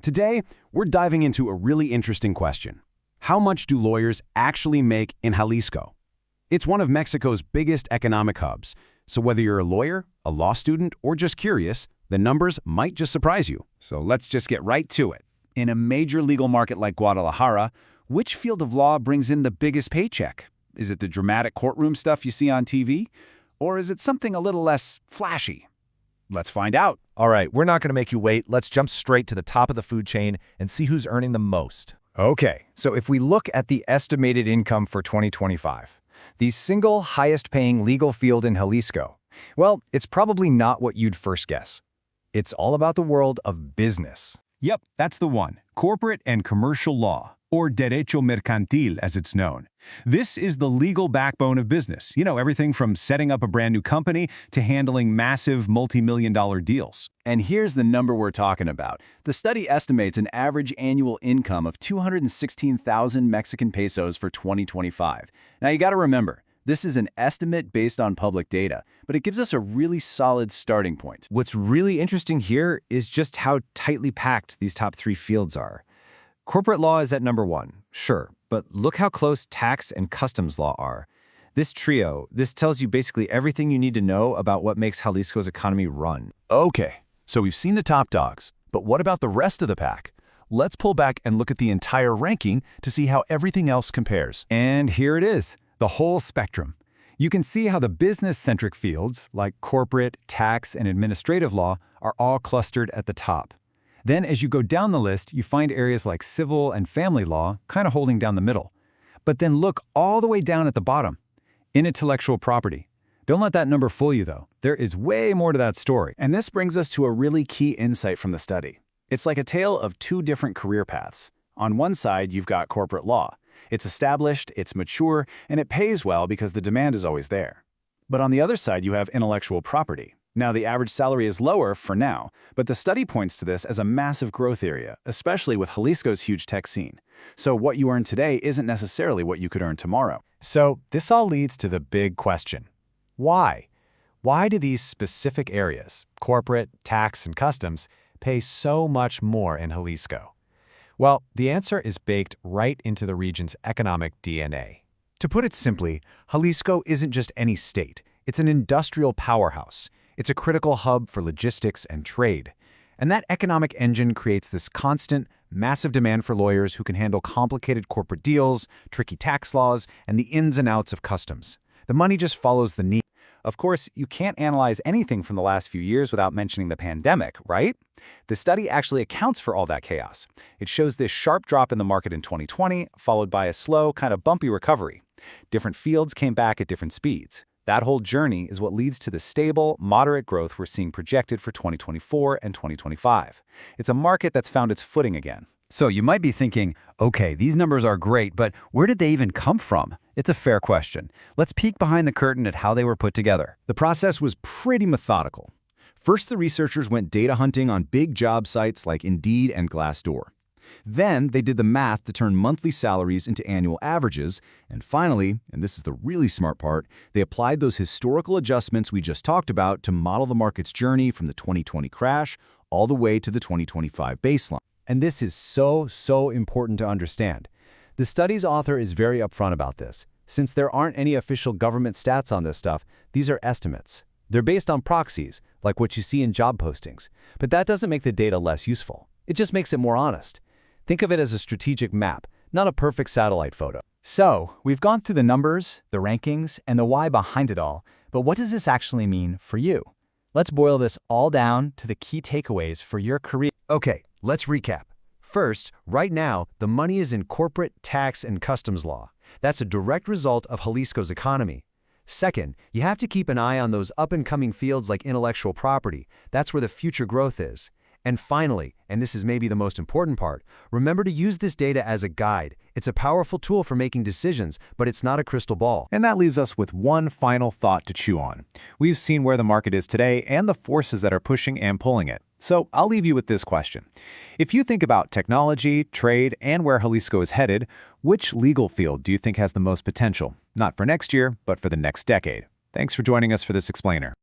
Today, we're diving into a really interesting question. How much do lawyers actually make in Jalisco? It's one of Mexico's biggest economic hubs, so whether you're a lawyer, a law student, or just curious, the numbers might just surprise you. So let's just get right to it. In a major legal market like Guadalajara, which field of law brings in the biggest paycheck? Is it the dramatic courtroom stuff you see on TV? Or is it something a little less flashy? Let's find out. All right, we're not going to make you wait. Let's jump straight to the top of the food chain and see who's earning the most. Okay, so if we look at the estimated income for 2025, the single highest-paying legal field in Jalisco, well, it's probably not what you'd first guess. It's all about the world of business. Yep, that's the one. Corporate and commercial law, or derecho mercantil as it's known. This is the legal backbone of business. You know, everything from setting up a brand new company to handling massive multi-million-dollar deals. And here's the number we're talking about. The study estimates an average annual income of 216,000 Mexican pesos for 2025. Now you got to remember, this is an estimate based on public data, but it gives us a really solid starting point. What's really interesting here is just how tightly packed these top three fields are. Corporate law is at number one, sure, but look how close tax and customs law are. This trio, this tells you basically everything you need to know about what makes Jalisco's economy run. Okay, so we've seen the top dogs, but what about the rest of the pack? Let's pull back and look at the entire ranking to see how everything else compares. And here it is, the whole spectrum. You can see how the business-centric fields, like corporate, tax, and administrative law, are all clustered at the top. Then as you go down the list, you find areas like civil and family law kind of holding down the middle. But then look all the way down at the bottom. Intellectual property. Don't let that number fool you, though. There is way more to that story. And this brings us to a really key insight from the study. It's like a tale of two different career paths. On one side, you've got corporate law. It's established, it's mature, and it pays well because the demand is always there. But on the other side, you have intellectual property. Now, the average salary is lower for now, but the study points to this as a massive growth area, especially with Jalisco's huge tech scene. So what you earn today isn't necessarily what you could earn tomorrow. So this all leads to the big question. Why? Why do these specific areas, corporate, tax, and customs, pay so much more in Jalisco? Well, the answer is baked right into the region's economic DNA. To put it simply, Jalisco isn't just any state. It's an industrial powerhouse. It's a critical hub for logistics and trade. And that economic engine creates this constant, massive demand for lawyers who can handle complicated corporate deals, tricky tax laws, and the ins and outs of customs. The money just follows the need. Of course, you can't analyze anything from the last few years without mentioning the pandemic, right? The study actually accounts for all that chaos. It shows this sharp drop in the market in 2020, followed by a slow, kind of bumpy recovery. Different fields came back at different speeds. That whole journey is what leads to the stable, moderate growth we're seeing projected for 2024 and 2025. It's a market that's found its footing again. So you might be thinking, okay, these numbers are great, but where did they even come from? It's a fair question. Let's peek behind the curtain at how they were put together. The process was pretty methodical. First, the researchers went data hunting on big job sites like Indeed and Glassdoor. Then they did the math to turn monthly salaries into annual averages, and finally, and this is the really smart part, they applied those historical adjustments we just talked about to model the market's journey from the 2020 crash all the way to the 2025 baseline. And this is so important to understand. The study's author is very upfront about this. Since there aren't any official government stats on this stuff, these are estimates. They're based on proxies, like what you see in job postings. But that doesn't make the data less useful. It just makes it more honest. Think of it as a strategic map, not a perfect satellite photo. So, we've gone through the numbers, the rankings, and the why behind it all, but what does this actually mean for you? Let's boil this all down to the key takeaways for your career. Okay, let's recap. First, right now, the money is in corporate, tax, and customs law. That's a direct result of Jalisco's economy. Second, you have to keep an eye on those up-and-coming fields like intellectual property. That's where the future growth is. And finally, and this is maybe the most important part, remember to use this data as a guide. It's a powerful tool for making decisions, but it's not a crystal ball. And that leaves us with one final thought to chew on. We've seen where the market is today and the forces that are pushing and pulling it. So I'll leave you with this question. If you think about technology, trade, and where Jalisco is headed, which legal field do you think has the most potential? Not for next year, but for the next decade. Thanks for joining us for this explainer.